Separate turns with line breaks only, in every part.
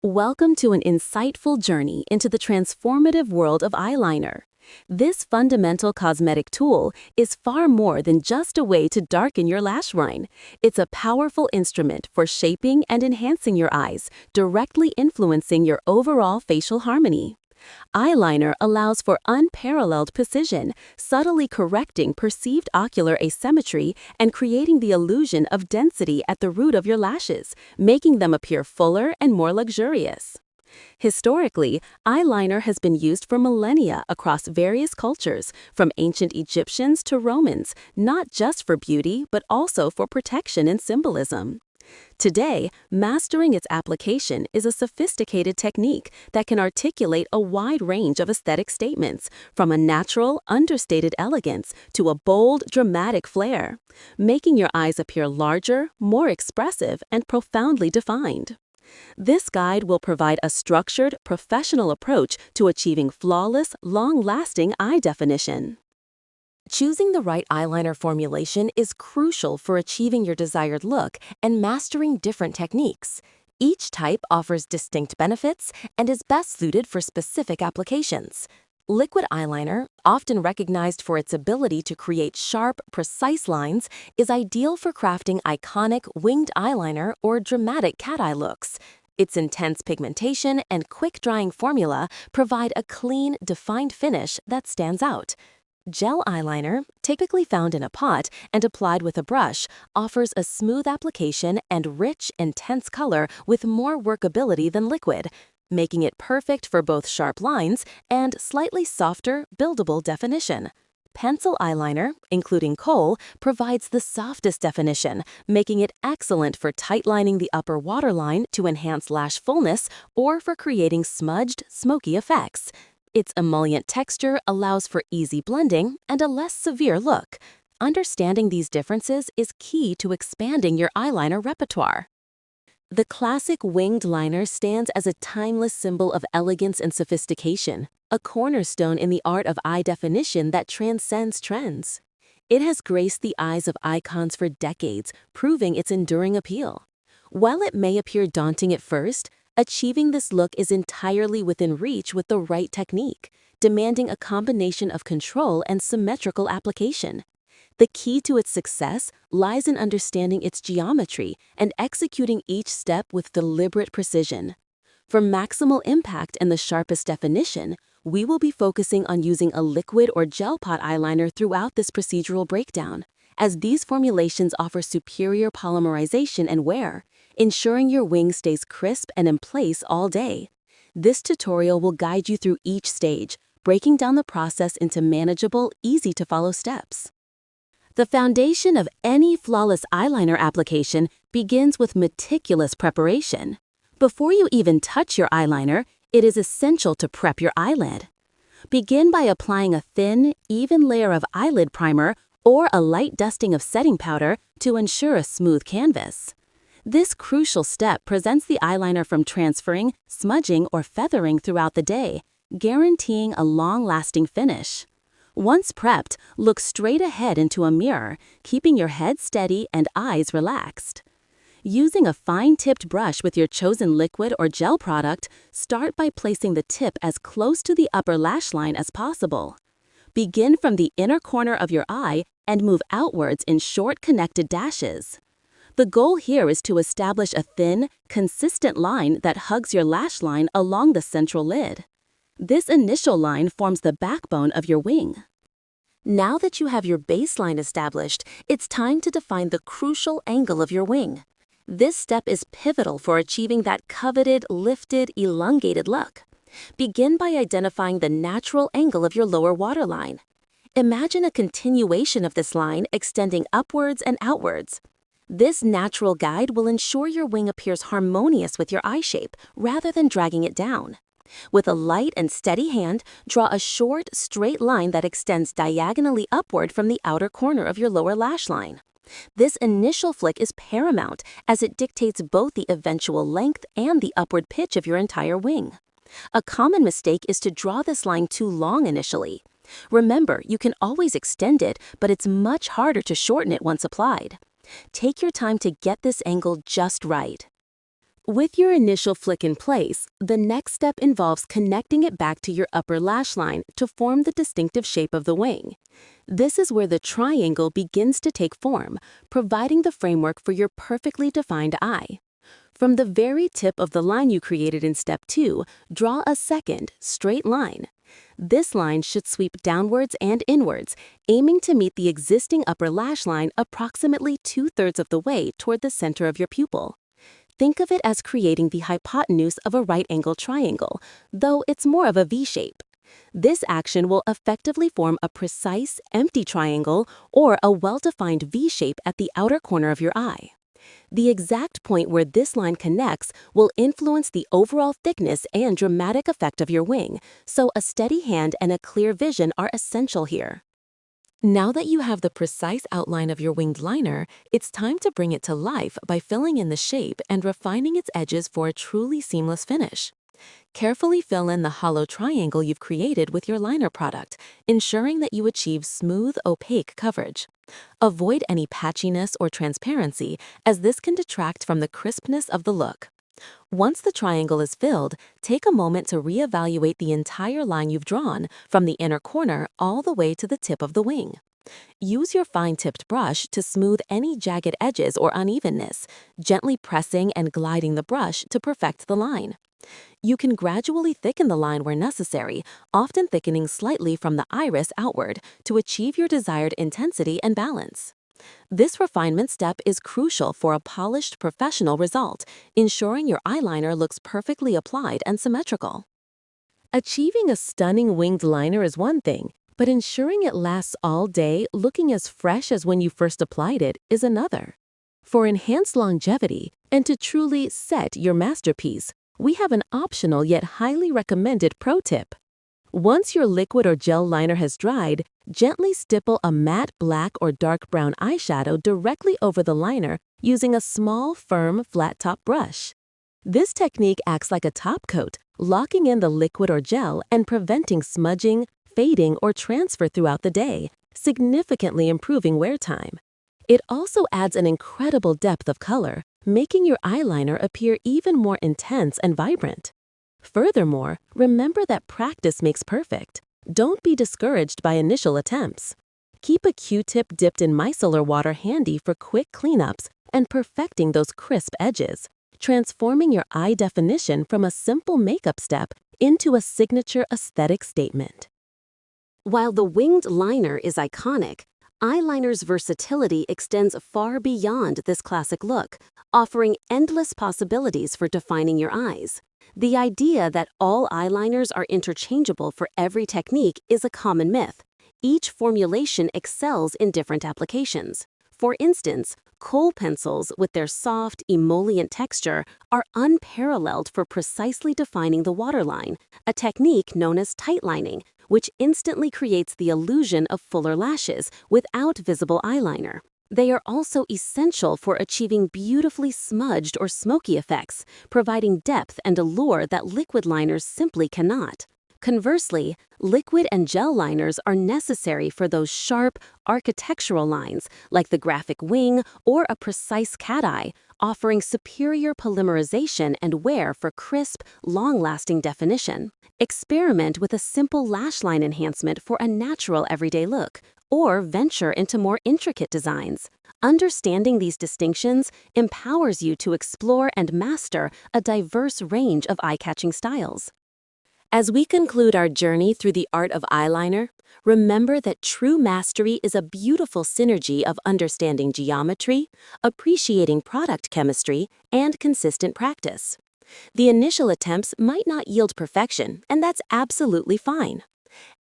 Welcome to an insightful journey into the transformative world of eyeliner. This fundamental cosmetic tool is far more than just a way to darken your lash line. It's a powerful instrument for shaping and enhancing your eyes, directly influencing your overall facial harmony. Eyeliner allows for unparalleled precision, subtly correcting perceived ocular asymmetry and creating the illusion of density at the root of your lashes, making them appear fuller and more luxurious. Historically, eyeliner has been used for millennia across various cultures, from ancient Egyptians to Romans, not just for beauty but also for protection and symbolism. Today, mastering its application is a sophisticated technique that can articulate a wide range of aesthetic statements, from a natural, understated elegance to a bold, dramatic flair, making your eyes appear larger, more expressive, and profoundly defined. This guide will provide a structured, professional approach to achieving flawless, long-lasting eye definition. Choosing the right eyeliner formulation is crucial for achieving your desired look and mastering different techniques. Each type offers distinct benefits and is best suited for specific applications. Liquid eyeliner, often recognized for its ability to create sharp, precise lines, is ideal for crafting iconic winged eyeliner or dramatic cat eye looks. Its intense pigmentation and quick-drying formula provide a clean, defined finish that stands out. Gel eyeliner, typically found in a pot and applied with a brush, offers a smooth application and rich, intense color with more workability than liquid, making it perfect for both sharp lines and slightly softer, buildable definition. Pencil eyeliner, including kohl, provides the softest definition, making it excellent for tightlining the upper waterline to enhance lash fullness or for creating smudged, smoky effects. Its emollient texture allows for easy blending and a less severe look. Understanding these differences is key to expanding your eyeliner repertoire. The classic winged liner stands as a timeless symbol of elegance and sophistication, a cornerstone in the art of eye definition that transcends trends. It has graced the eyes of icons for decades, proving its enduring appeal. While it may appear daunting at first, achieving this look is entirely within reach with the right technique, demanding a combination of control and symmetrical application. The key to its success lies in understanding its geometry and executing each step with deliberate precision. For maximal impact and the sharpest definition, we will be focusing on using a liquid or gel pot eyeliner throughout this procedural breakdown, as these formulations offer superior polymerization and wear, ensuring your wing stays crisp and in place all day. This tutorial will guide you through each stage, breaking down the process into manageable, easy-to-follow steps. The foundation of any flawless eyeliner application begins with meticulous preparation. Before you even touch your eyeliner, it is essential to prep your eyelid. Begin by applying a thin, even layer of eyelid primer or a light dusting of setting powder to ensure a smooth canvas. This crucial step prevents the eyeliner from transferring, smudging, or feathering throughout the day, guaranteeing a long-lasting finish. Once prepped, look straight ahead into a mirror, keeping your head steady and eyes relaxed. Using a fine-tipped brush with your chosen liquid or gel product, start by placing the tip as close to the upper lash line as possible. Begin from the inner corner of your eye and move outwards in short connected dashes. The goal here is to establish a thin, consistent line that hugs your lash line along the central lid. This initial line forms the backbone of your wing. Now that you have your baseline established, it's time to define the crucial angle of your wing. This step is pivotal for achieving that coveted, lifted, elongated look. Begin by identifying the natural angle of your lower waterline. Imagine a continuation of this line extending upwards and outwards. This natural guide will ensure your wing appears harmonious with your eye shape rather than dragging it down. With a light and steady hand, draw a short, straight line that extends diagonally upward from the outer corner of your lower lash line. This initial flick is paramount as it dictates both the eventual length and the upward pitch of your entire wing. A common mistake is to draw this line too long initially. Remember, you can always extend it, but it's much harder to shorten it once applied. Take your time to get this angle just right. With your initial flick in place, the next step involves connecting it back to your upper lash line to form the distinctive shape of the wing. This is where the triangle begins to take form, providing the framework for your perfectly defined eye. From the very tip of the line you created in step 2, draw a second, straight line. This line should sweep downwards and inwards, aiming to meet the existing upper lash line approximately 2/3 of the way toward the center of your pupil. Think of it as creating the hypotenuse of a right-angled triangle, though it's more of a V shape. This action will effectively form a precise, empty triangle or a well-defined V shape at the outer corner of your eye. The exact point where this line connects will influence the overall thickness and dramatic effect of your wing, so a steady hand and a clear vision are essential here. Now that you have the precise outline of your winged liner, it's time to bring it to life by filling in the shape and refining its edges for a truly seamless finish. Carefully fill in the hollow triangle you've created with your liner product, ensuring that you achieve smooth, opaque coverage. Avoid any patchiness or transparency, as this can detract from the crispness of the look. Once the triangle is filled, take a moment to reevaluate the entire line you've drawn, from the inner corner all the way to the tip of the wing. Use your fine-tipped brush to smooth any jagged edges or unevenness, gently pressing and gliding the brush to perfect the line. You can gradually thicken the line where necessary, often thickening slightly from the iris outward to achieve your desired intensity and balance. This refinement step is crucial for a polished, professional result, ensuring your eyeliner looks perfectly applied and symmetrical. Achieving a stunning winged liner is one thing, but ensuring it lasts all day looking as fresh as when you first applied it is another. For enhanced longevity and to truly set your masterpiece, we have an optional yet highly recommended pro tip. Once your liquid or gel liner has dried, gently stipple a matte black or dark brown eyeshadow directly over the liner using a small, firm, flat-top brush. This technique acts like a top coat, locking in the liquid or gel and preventing smudging, fading, or transfer throughout the day, significantly improving wear time. It also adds an incredible depth of color, making your eyeliner appear even more intense and vibrant. Furthermore, remember that practice makes perfect. Don't be discouraged by initial attempts. Keep a Q-tip dipped in micellar water handy for quick cleanups and perfecting those crisp edges, transforming your eye definition from a simple makeup step into a signature aesthetic statement. While the winged liner is iconic, eyeliner's versatility extends far beyond this classic look, offering endless possibilities for defining your eyes. The idea that all eyeliners are interchangeable for every technique is a common myth. Each formulation excels in different applications. For instance, kohl pencils with their soft, emollient texture are unparalleled for precisely defining the waterline, a technique known as tightlining, which instantly creates the illusion of fuller lashes without visible eyeliner. They are also essential for achieving beautifully smudged or smoky effects, providing depth and allure that liquid liners simply cannot. Conversely, liquid and gel liners are necessary for those sharp, architectural lines, like the graphic wing or a precise cat eye, offering superior polymerization and wear for crisp, long-lasting definition. Experiment with a simple lash line enhancement for a natural everyday look, or venture into more intricate designs. Understanding these distinctions empowers you to explore and master a diverse range of eye-catching styles. As we conclude our journey through the art of eyeliner, remember that true mastery is a beautiful synergy of understanding geometry, appreciating product chemistry, and consistent practice. The initial attempts might not yield perfection, and that's absolutely fine.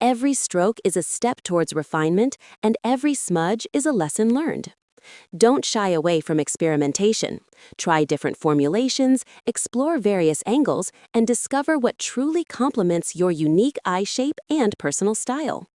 Every stroke is a step towards refinement, and every smudge is a lesson learned. Don't shy away from experimentation. Try different formulations, explore various angles, and discover what truly complements your unique eye shape and personal style.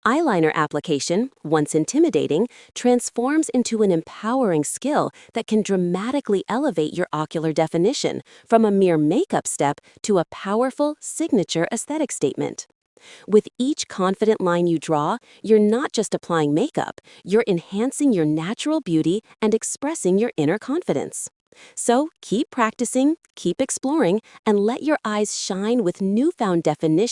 Eyeliner application, once intimidating, transforms into an empowering skill that can dramatically elevate your ocular definition from a mere makeup step to a powerful, signature aesthetic statement. With each confident line you draw, you're not just applying makeup, you're enhancing your natural beauty and expressing your inner confidence. So keep practicing, keep exploring, and let your eyes shine with newfound definition.